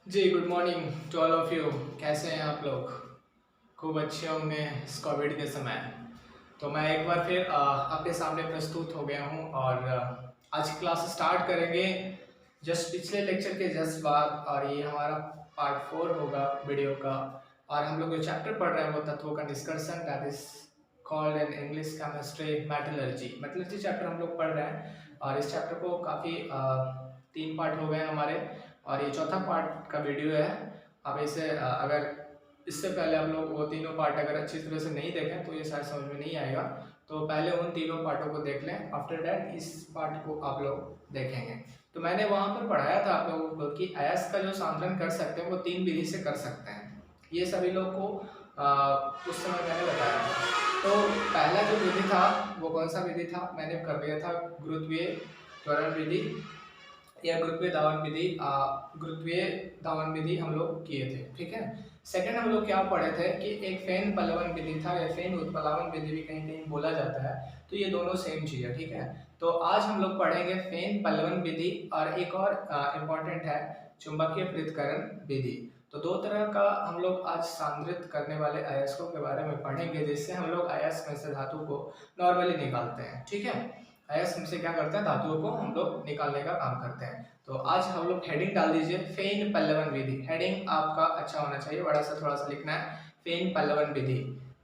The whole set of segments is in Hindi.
Ji, good morning to all of you. कैसे हैं आप लोग? खूब अच्छे होंगे इस कोविड के समय। तो मैं एक बार फिर आपके सामने प्रस्तुत हो गया हूँ और आज की क्लास स्टार्ट करेंगे जस्ट पिछले लेक्चर के जस्ट बाद। और ये हमारा पार्ट 4 होगा वीडियो का। और हम लोग जो चैप्टर पढ़ रहे हैं वो तत्वों का निष्कर्षण, that is called in English chemistry metallurgy. Metallurgy chapter हम लोग पढ़ रहे हैं और इस चैप्टर को काफ़ी 3 पार्ट हो गए हैं हमारे और ये चौथा पार्ट का वीडियो है। आप इसे अगर इससे पहले आप लोग वो तीनों पार्ट अगर अच्छी तरह से नहीं देखें तो ये शायद समझ में नहीं आएगा। तो पहले उन तीनों पार्टों को देख लें, आफ्टर दैट इस पार्ट को आप लोग देखेंगे। तो मैंने वहाँ पर पढ़ाया था आप लोगों को कि अयस्क का जो सांद्रण कर सकते हैं वो 3 विधि से कर सकते हैं। ये सभी लोग को उस समय मैंने बताया था। तो पहला जो विधि था वो कौन सा विधि था, मैंने कर दिया था गुरुत्वीय त्वरण विधि या गुरुत्वीय धावन विधि। गुरुत्वीय धावन विधि हम लोग किए थे, ठीक है। सेकंड हम लोग क्या पढ़े थे कि एक फेन पल्लवन विधि था या फेन उत्प्लावन विधि भी कहीं कहीं बोला जाता है। तो ये दोनों सेम चीज है, ठीक है। तो आज हम लोग पढ़ेंगे फेन पल्लवन विधि और एक और इम्पोर्टेंट है चुंबकीय पृथक्करण विधि। तो दो तरह का हम लोग आज सांद्रित करने वाले अयस्कों के बारे में पढ़ेंगे, जिससे हम लोग अयस्क में से धातु को नॉर्मली निकालते हैं, ठीक है। अयस्क से क्या करते हैं, धातुओं को हम लोग निकालने का काम करते हैं। तो आज हम लोग हेडिंग डाल दीजिए फेन पल्लवन विधि। हेडिंग आपका अच्छा होना चाहिए, बड़ा सा थोड़ा सा लिखना है, फेन पल्लवन विधि।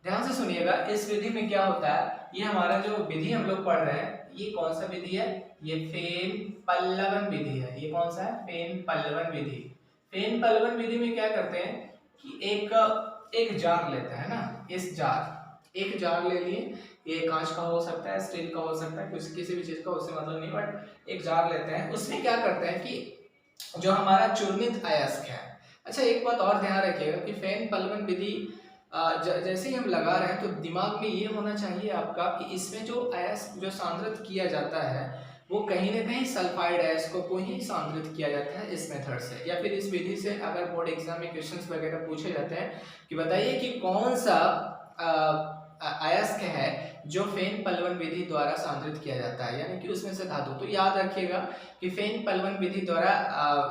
ध्यान से सुनिएगा, इस विधि में क्या होता है, ये हमारा जो विधि हम लोग पढ़ रहे हैं ये कौन सा विधि है, ये फेन पल्लवन विधि है। ये कौन सा है, फेन पल्लवन विधि। फेन पल्लवन विधि में क्या करते हैं कि एक जार लेते हैं ना, इस जार, एक जार ले लिए, ये कांच का हो सकता है, स्टील का हो सकता है, किसी भी चीज का उससे मतलब नहीं, बट एक जार लेते हैं। उसमें क्या करते हैं कि जो हमारा चूर्णित अयस्क है। अच्छा, एक बात और ध्यान रखिएगा कि फेन पल्लवन विधि जैसे ही हम लगा रहे हैं तो दिमाग में ये होना चाहिए आपका कि इसमें जो अयस्क जो सांद्रित किया जाता है वो कहीं ना कहीं सल्फाइड अयस्कों को ही सांद्रित किया जाता है इस मेथड से। या फिर इस विधि से अगर बोर्ड एग्जाम में क्वेश्चंस वगैरह पूछे जाते हैं कि बताइए कि कौन सा अयस्क है जो फेन पल्लवन विधि द्वारा सांद्रित किया जाता है, यानी कि उसमें से धातु। तो याद रखिएगा कि फेन पल्लवन विधि द्वारा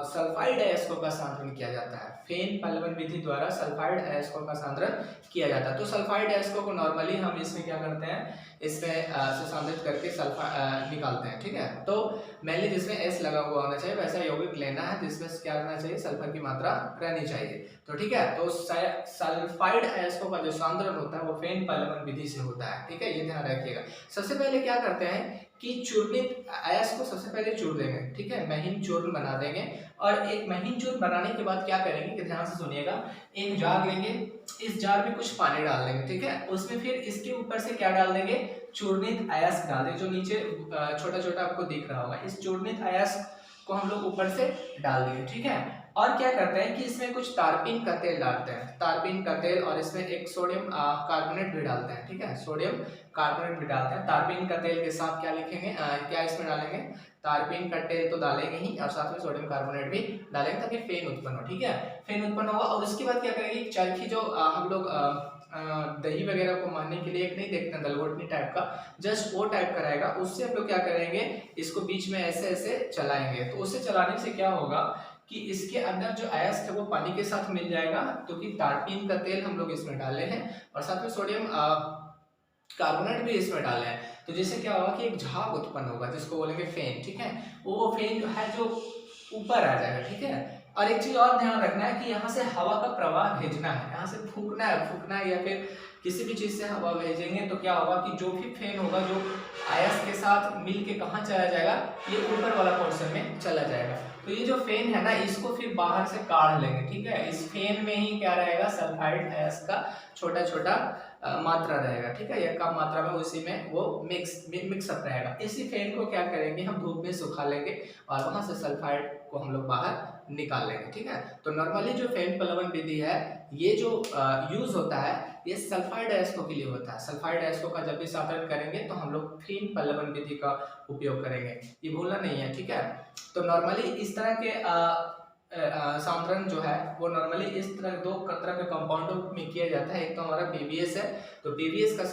सल्फाइड अयस्कों का सांद्रण किया जाता है। फेन पल्लवन विधि द्वारा सल्फाइड अयस्कों का सांद्रण किया जाता है। तो सल्फाइड अयस्कों को नॉर्मली हम इसमें क्या करते हैं, इसमें से सांद्रित करके सल्फा निकालते हैं, ठीक है। तो मेनली जिसमें एस लगा हुआ होना चाहिए वैसा यौगिक लेना है जिसमें क्या रहना चाहिए, सल्फर की मात्रा रहनी चाहिए। तो ठीक है, तो सल्फाइड अयस्कों का जो सांद्रण होता है वो फेन पल्लवन विधि से होता है, ठीक है, ये ध्यान रखिएगा। सबसे पहले क्या करते हैं कि चूर्णित अयस्क को सबसे पहले चूर देंगे, ठीक है, महीन चूर्ण बना देंगे। और एक महीन चूर्ण बनाने के बाद क्या करेंगे कि ध्यान से सुनिएगा, एक जार लेंगे, इस जार में कुछ पानी डाल देंगे, ठीक है। उसमें फिर इसके ऊपर से क्या डाल देंगे, चूर्णित अयस्क डाल देंगे, जो नीचे छोटा छोटा आपको दिख रहा होगा। इस चूर्णित अयस्क को हम लोग ऊपर से डाल देंगे, ठीक है। और क्या करते हैं कि इसमें कुछ तारपीन का तेल डालते हैं, तारपीन का तेल, और इसमें एक सोडियम कार्बोनेट भी डालते हैं, ठीक है, सोडियम कार्बोनेट भी डालते हैं। तारपीन का तेल के साथ क्या लिखेंगे, क्या इसमें डालेंगे, तारपीन का तेल तो डालेंगे ही और साथ में सोडियम कार्बोनेट भी डालेंगे ताकि फेन उत्पन्न हो, ठीक है, फेन उत्पन्न होगा। और उसके बाद क्या करेंगे, चरखी जो हम लोग दही वगैरह को मारने के लिए एक नहीं देखते हैं दलघोटनी टाइप का, जस्ट वो टाइप का रहेगा, उससे हम लोग क्या करेंगे, इसको बीच में ऐसे ऐसे चलाएंगे। तो उससे चलाने से क्या होगा कि इसके अंदर जो अयस्क है वो पानी के साथ मिल जाएगा, क्योंकि तारपीन का तेल हम लोग इसमें डाले हैं और साथ में सोडियम कार्बोनेट भी इसमें डाले हैं। तो जिससे क्या होगा कि एक झाग उत्पन्न होगा जिसको बोलेंगे फेन, ठीक है। वो फेन जो है जो ऊपर आ जाएगा, ठीक है। और एक चीज और ध्यान रखना है कि यहाँ से हवा का प्रवाह भेजना है, यहाँ से फूकना है या फिर किसी भी चीज से हवा भेजेंगे तो क्या होगा कि जो भी फेन होगा जो अयस्क के साथ मिल के कहाँ चला जाएगा, ये ऊपर वाला पोर्शन में चला जाएगा। तो ये जो फेन है ना, इसको फिर बाहर से काढ़ लेंगे, ठीक है। इस फेन में ही क्या रहेगा, सल्फाइड अयस्क का छोटा छोटा मात्रा रहेगा, ठीक है, या कम मात्रा में उसी में वो मिक्सअप रहेगा। इसी फेन को क्या करेंगे, हम धूप में सुखा लेंगे और वहां से सल्फाइड को हम लोग बाहर निकाल लेंगे, ठीक है। तो नॉर्मली जो फेन पल्लवन विधि है ये जो यूज होता है ये सल्फाइड अयस्कों के लिए होता है। सल्फाइड अयस्कों का जब भी सांद्रण करेंगे तो हम लोग फेन पल्लवन विधि का उपयोग करेंगे, ये भूलना नहीं है, ठीक है। तो नॉर्मली इस तरह के सांद्रण जो है वो नॉर्मली इस तरह दो तरह के कंपाउंडों में किया जाता है। एक तो हमारा पीवीएस है, तो पीवीएस का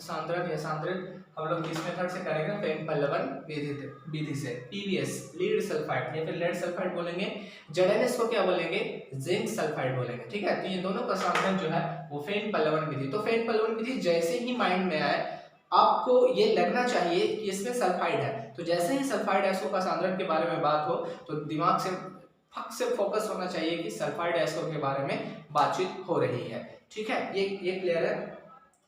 सांद्रण या सांद्रण हम लोग किस मेथड से करेंगे, फेन पल्लवन विधि से। पीवीएस लीड सल्फाइड या फिर लेड सल्फाइड बोलेंगे, जेडएनएस को क्या बोलेंगे, जिंक सल्फाइड बोलेंगे, ठीक है। तो ये दोनों का साधन जो है वो फेन पल्लवन विधि। तो फेन पल्लवन विधि जैसे ही माइंड में आए आपको ये लगना चाहिए कि इसमें सल्फाइड है, तो जैसे ही सल्फाइड एसओ का सांद्रण के बारे में बात हो तो दिमाग से फक से फोकस होना चाहिए कि सल्फाइड एसओ के बारे में बातचीत हो रही है, ठीक है। ये क्लियर है।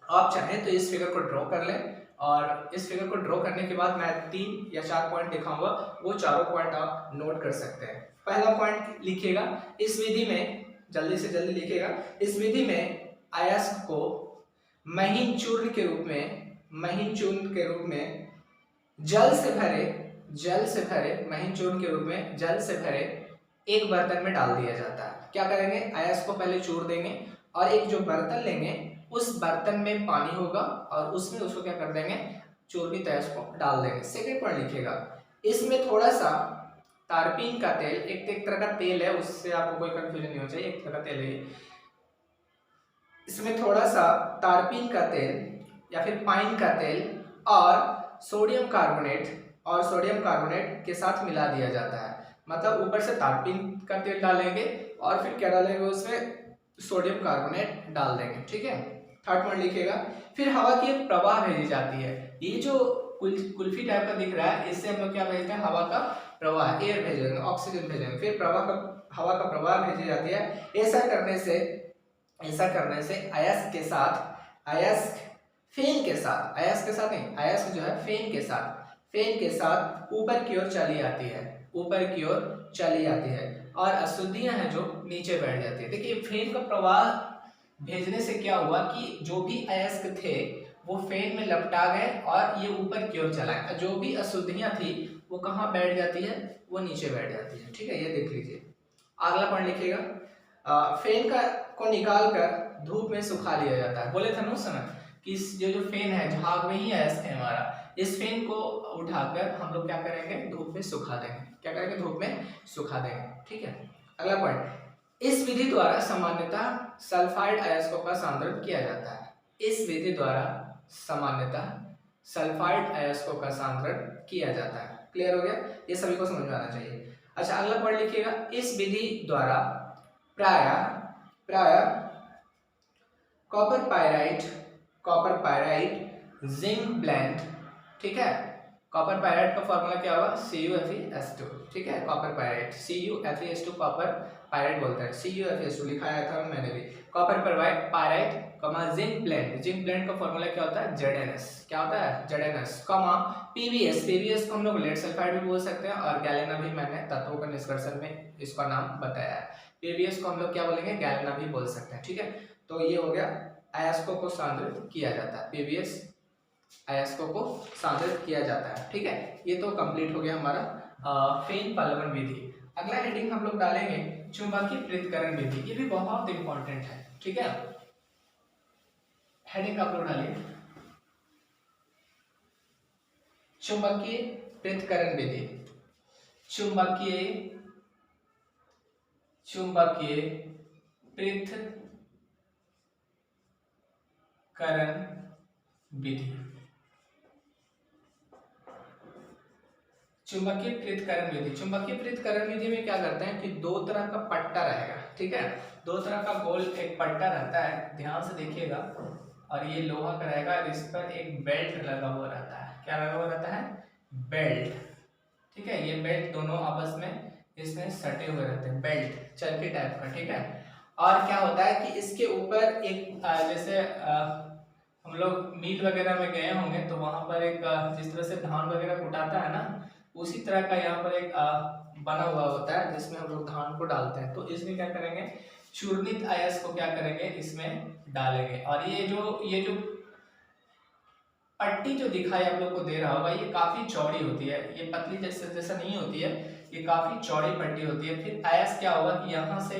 आप चाहें तो इस फिगर को ड्रॉ कर लें, और इस फिगर को ड्रॉ करने के बाद मैं 3 या 4 पॉइंट दिखाऊंगा, वो चारों पॉइंट आप नोट कर सकते हैं। पहला पॉइंट लिखिएगा, इस विधि में जल्दी से जल्दी लिखिएगा, इस विधि में अयस्क को महीन चूर्ण के रूप में जल से भरे महीन चूर्ण के रूप में जल से भरे एक बर्तन में डाल दिया जाता है। क्या करेंगे, अयस्क को पहले चूर देंगे और एक जो बर्तन लेंगे उस बर्तन में पानी होगा और उसमें उसको क्या कर देंगे, चूर्णित अयस्क को डाल देंगे। सेकंड पॉइंट लिखिएगा, इसमें थोड़ा सा तारपीन का तेल, एक तरह का तेल है, उससे आपको कोई कंफ्यूजन नहीं होना चाहिए, एक तरह का तेल है। इसमें थोड़ा सा तारपीन का तेल या फिर पाइन का तेल और सोडियम कार्बोनेट के साथ मिला दिया जाता है। मतलब ऊपर से तारपीन का तेल डालेंगे और फिर क्या डालेंगे, उसमें सोडियम कार्बोनेट डाल देंगे, ठीक है। थर्ड पॉइंट लिखिएगा, फिर हवा की एक प्रवाह भेजी जाती है। ये जो कुल्फी टाइप का दिख रहा है, इससे हम लोग क्या भेजते हैं, हवा का प्रवाह, एयर भेजेंगे, ऑक्सीजन भेजेंगे, फिर हवा का प्रवाह भेजी जाती है। ऐसा करने से अयस्क फेन के साथ ऊपर की ओर चली आती है और अशुद्धियां हैं जो नीचे बैठ जाती है। देखिए फेन का प्रवाह भेजने से क्या हुआ कि जो भी अयस्क थे वो फेन में लपटा गए और ये ऊपर की ओर चला गया, जो भी अशुद्धियां थी वो कहाँ बैठ जाती है, वो नीचे बैठ जाती है, ठीक है। ये देख लीजिए। अगला पॉइंट लिखिएगा, फेन को निकाल कर धूप में सुखा लिया जाता है। बोले थे ना उस समय कि जो फेन है, झाग में ही अयस्क है हमारा, इस फेन को उठाकर हम लोग क्या करेंगे, धूप में सुखा देंगे, धूप में सुखा देंगे, ठीक है। अगला पॉइंट, इस विधि द्वारा सामान्यतः सल्फाइड अयस्कों का सांद्रण किया जाता है। इस विधि द्वारा सामान्यतः सल्फाइड अयस्कों का सांद्रण किया जाता है। क्लियर हो गया, ये सभी को समझ में आना चाहिए। अच्छा अगला पॉइंट लिखिएगा, इस विधि द्वारा प्राय कॉपर पायराइट जिंक ब्लेंड, ठीक है। कॉपर पायराइट का फॉर्मूला क्या होगा, CuFeS2, ठीक है। Copper pyrite CuFeS2 copper pyrite बोलते हैं, CuFeS2 लिखाया था मैंने भी। कॉपर पायराइट जिंक ब्लेंड का फॉर्मूला क्या होता है, ZnS, क्या होता है, ZnS, PbS को हम लोग लेड सल्फाइड भी बोल सकते हैं और गैलेना भी, मैंने तत्वों का निष्कर्षण में इसका नाम बताया है। PbS को हम लोग क्या बोलेंगे, गैलेना भी बोल सकते हैं, ठीक है। तो ये हो गया, अयस्कों को सांद्रित किया जाता है, PbS अयस्कों को सांद्रित किया जाता है, ठीक है। ये तो कंप्लीट हो गया हमारा फेन पल्लवन विधि। अगला हेडिंग हम लोग डालेंगे चुंबकीय पृथक्करण विधि। ये भी बहुत इंपॉर्टेंट है, ठीक है। हेडिंग आप लोग डालिए चुंबकीय पृथक्करण विधि। चुंबकीय पृथक्करण विधि। चुंबकीय पृथक्करण विधि में क्या करते हैं कि दो तरह का पट्टा रहेगा, ठीक है। दो तरह का गोल एक पट्टा रहता है, ध्यान से देखिएगा, और ये लोहा का रहेगा, इस पर एक बेल्ट लगा हुआ रहता है। क्या लगा हुआ रहता है, बेल्ट, ठीक है। ये बेल्ट दोनों आपस में इसमें सटे हुए रहते हैं, बेल्ट चरखी टाइप का, ठीक है। और क्या होता है कि इसके ऊपर एक जैसे हम लोग मील वगैरह में गए होंगे तो वहां पर एक जिस तरह से धान वगैरह कुटाता है ना, उसी तरह का यहाँ पर एक बना हुआ होता है जिसमें हम लोग धान को डालते हैं। तो इसमें क्या करेंगे, चूर्णित अयस्क को क्या करेंगे, इसमें डालेंगे। और ये जो पट्टी जो दिखाई आप लोग को दे रहा होगा, ये काफी चौड़ी होती है, ये पतली जैसा नहीं होती है, ये काफी चौड़ी पट्टी होती है। फिर अयस्क क्या होगा कि यहाँ से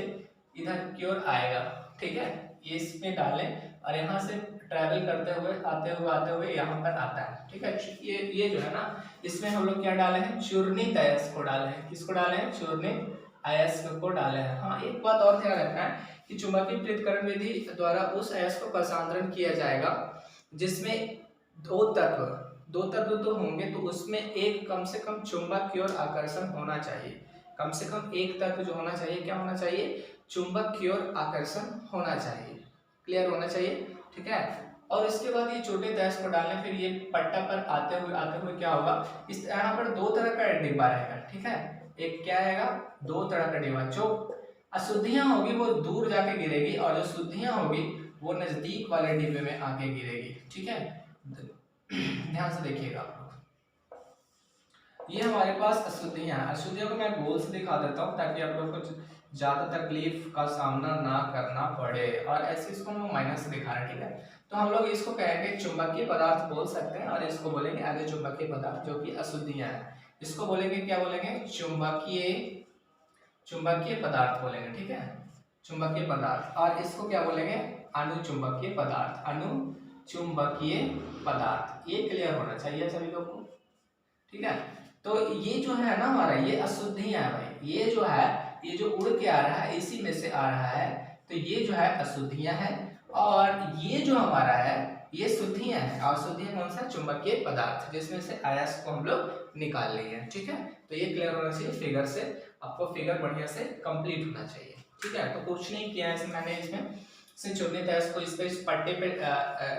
इधर की ओर आएगा, ठीक है। ये इसमें डालें और यहाँ से ट्रैवल करते हुए आते हुए यहाँ पर आता है, ठीक है। ये जो है ना, इसमें हम लोग क्या डाले हैं, चूर्णित अयस्क को डाले हैं। किसको डाले हैं, चूर्णित अयस्क को डाले हैं। हाँ, एक बात और ध्यान रखना है कि चुंबकीय पृथक्करण विधि द्वारा उस अयस्क का सांद्रण किया जाएगा जिसमें दो तत्व दो तत्व तो होंगे तो उसमें एक कम से कम चुंबक की ओर आकर्षण होना चाहिए। कम से कम एक तत्व जो होना चाहिए क्या होना चाहिए, चुंबक की ओर आकर्षण होना चाहिए। क्लियर होना चाहिए, ठीक है। और इसके बाद ये छोटे तहस को डालने, फिर ये पट्टा पर आते हुए क्या होगा, इस यहाँ पर दो तरह का डिब्बा रहेगा, ठीक है। एक क्या रहेगा, दो तरह का डिब्बा, जो अशुद्धियां होगी वो दूर जाके गिरेगी और जो शुद्धियां होगी वो नजदीक वाले डिब्बे में आके गिरेगी, ठीक है। ध्यान से देखिएगा आप लोग, ये हमारे पास अशुद्धियां हैं। अशुद्धियों को मैं गोल से दिखा देता हूँ ताकि आप लोग को ज्यादा तकलीफ का सामना ना करना पड़े, और ऐसे इसको हम माइनस से दिखा रहे हैं, ठीक है। तो हम लोग इसको कहेंगे चुंबकीय पदार्थ बोल सकते हैं, और इसको बोलेंगे आगे चुंबकीय पदार्थ जो कि अशुद्धियां हैं, इसको बोलेंगे क्या बोलेंगे, चुंबकीय पदार्थ बोलेंगे, ठीक है, चुंबकीय पदार्थ। और इसको क्या बोलेंगे, अनुचुंबकीय पदार्थ, अनुचुंबकीय पदार्थ। ये क्लियर होना चाहिए सभी लोग को, ठीक है। तो ये जो है ना हमारा, ये अशुद्धियां है भाई, ये जो है ये जो उड़ के आ रहा है इसी में से आ रहा है, तो ये जो है अशुद्धियां हैं, और ये जो हमारा है ये शुद्धियां हैं। और शुद्धियां कौन सा, चुंबकीय पदार्थ, जिसमें से आयस को हम लोग निकाल लिए हैं, ठीक है। तो ये क्लियर होना चाहिए फिगर से, आपको फिगर बढ़िया से कंप्लीट होना चाहिए, ठीक है। तो कुछ नहीं किया है मैंने इसमें से छोटे तहस को इस पट्टे पे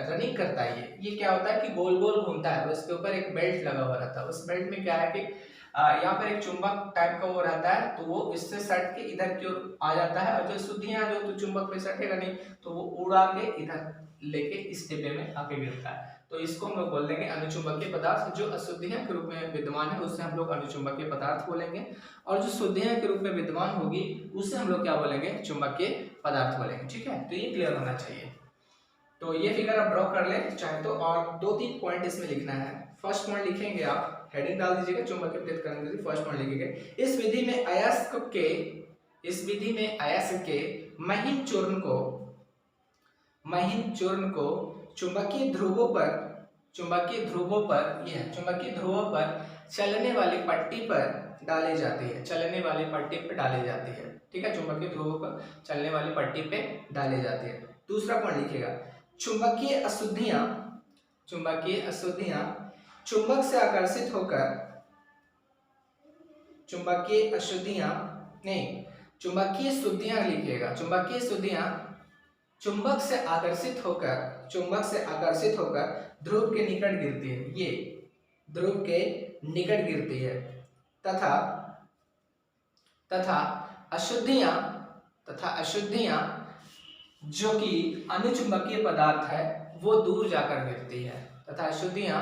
रनिंग करता है। ये क्या होता है कि गोल गोल घूमता है, उसके ऊपर एक बेल्ट लगा हुआ रहता है। उस बेल्ट में क्या है कि यहाँ पर एक चुंबक टाइप का वो रहता है, तो वो इससे सट के इधर की ओर आ जाता है, और जो शुद्धियां जो तो चुंबक पे सटेगा नहीं, तो वो उड़ा के इधर लेके इस डिब्बे में आके गिरता है। तो इसको हम लोग बोल देंगे अनुचुंबकीय पदार्थ। जो अशुद्धियां के रूप में विद्यमान है उससे हम लोग अनुचुंबकीय पदार्थ बोलेंगे, और जो शुद्धियां के रूप में विद्यमान होगी उससे हम लोग क्या बोलेंगे, चुंबकीय पदार्थ बोलेंगे, ठीक है। तो ये क्लियर होना चाहिए। तो ये फिगर आप ड्रॉ कर ले चाहे तो, और 2-3 पॉइंट इसमें लिखना है। फर्स्ट पॉइंट लिखेंगे आप, हेडिंग डाल दीजिएगा चुंबकीय पदार्थ विधि, फर्स्ट पॉइंट लिखेंगे, इस विधि में अयस्क के महीन चूर्ण को चुंबकीय ध्रुवों पर चलने वाली पट्टी पर डाली जाती है, ठीक है। चुंबकीय ध्रुवों पर चलने वाली पट्टी पे डाली जाती है। दूसरा पॉइंट लिखिएगा, चुंबकीय अशुद्धियां चुंबक से आकर्षित होकर चुंबकीय शुद्धियां लिखिएगा, चुंबकीय शुद्धियां चुंबक से आकर्षित होकर ध्रुव के निकट गिरती है, ये ध्रुव के निकट गिरती है, तथा अशुद्धियां जो कि अनुचुंबकीय पदार्थ है वो दूर जाकर गिरती है, तथा अशुद्धियां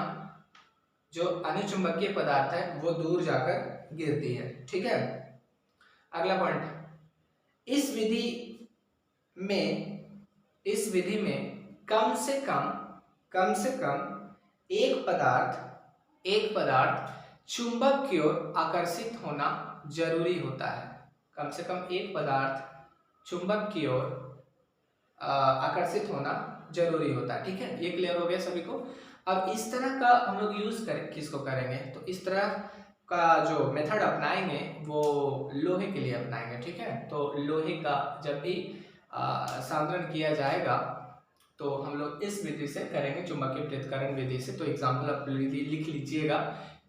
जो अनुचुंबकीय पदार्थ है वो दूर जाकर गिरती है, ठीक है। अगला पॉइंट, इस विधि में कम से कम एक पदार्थ चुंबक की ओर आकर्षित होना जरूरी होता है। कम से कम एक पदार्थ चुंबक की ओर आकर्षित होना जरूरी होता है, ठीक है। ये क्लियर हो गया सभी को। अब इस तरह का हम लोग यूज किसको करेंगे, तो इस तरह का जो मेथड अपनाएंगे वो लोहे के लिए अपनाएंगे, ठीक है। तो लोहे का जब भी सांद्रण किया जाएगा तो हम लोग इस विधि से करेंगे, चुंबकीय पृथक्करण विधि से। तो एग्जाम्पल आप लिख लीजिएगा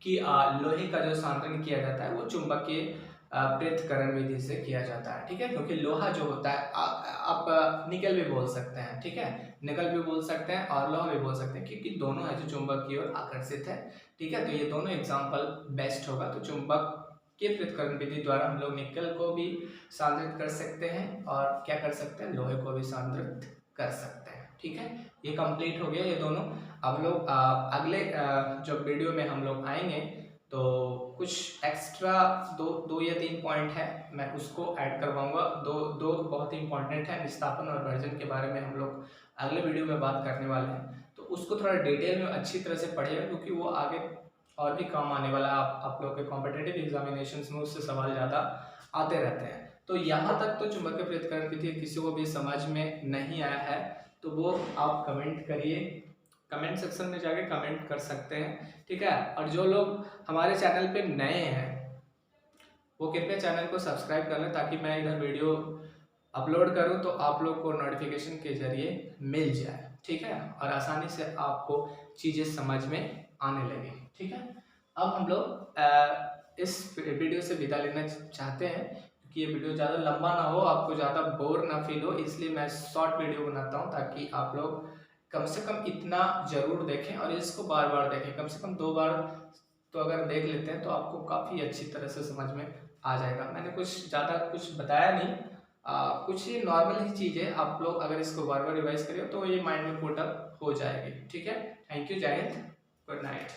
कि लोहे का जो सांद्रण किया जाता है वो चुंबकीय पृथक्करण विधि से किया जाता है, ठीक है। क्योंकि लोहा जो होता है आप निकल भी बोल सकते हैं, ठीक है, निकल भी बोल सकते हैं और लोहा भी बोल सकते हैं, क्योंकि दोनों है जो चुंबक की ओर आकर्षित है, ठीक है। तो ये दोनों एग्जाम्पल बेस्ट होगा। तो चुंबक के पृथक्करण विधि द्वारा हम लोग निकल को भी सांद्रित कर सकते हैं और क्या कर सकते हैं, लोहे को भी सांद्रित कर सकते हैं, ठीक है। ये कंप्लीट हो गया ये दोनों। अब लोग अगले जो वीडियो में हम लोग आएंगे तो कुछ एक्स्ट्रा दो या 3 पॉइंट है, मैं उसको ऐड करवाऊंगा। दो बहुत ही इंपॉर्टेंट है, विस्थापन और वर्जन के बारे में हम लोग अगले वीडियो में बात करने वाले हैं। तो उसको थोड़ा डिटेल में अच्छी तरह से पढ़िएगा, क्योंकि वो आगे और भी काम आने वाला है। आप लोग के कॉम्पिटिटिव एग्जामिनेशंस में उससे सवाल ज़्यादा आते रहते हैं। तो यहाँ तक तो चुंबकीय पृथक्करण विधि किसी को भी समझ में नहीं आया है तो वो आप कमेंट करिए, कमेंट सेक्शन में जाके कमेंट कर सकते हैं, ठीक है। और जो लोग हमारे चैनल पे नए हैं वो कृपया चैनल को सब्सक्राइब कर लें, ताकि मैं इधर वीडियो अपलोड करूं तो आप लोग को नोटिफिकेशन के जरिए मिल जाए, ठीक है, और आसानी से आपको चीज़ें समझ में आने लगे। ठीक है, अब हम लोग इस वीडियो से विदा लेना चाहते हैं क्योंकि ये वीडियो ज़्यादा लंबा ना हो, आपको ज़्यादा बोर ना फील हो, इसलिए मैं शॉर्ट वीडियो बनाता हूँ ताकि आप लोग कम से कम इतना जरूर देखें और इसको बार बार देखें, कम से कम 2 बार तो अगर देख लेते हैं तो आपको काफ़ी अच्छी तरह से समझ में आ जाएगा। मैंने कुछ ज़्यादा कुछ बताया नहीं, कुछ ही नॉर्मल ही चीज़ है, आप लोग अगर इसको बार बार रिवाइज करें तो ये माइंड में पुट अप हो जाएगी। ठीक है, थैंक यू, जय हिंद, गुड नाइट।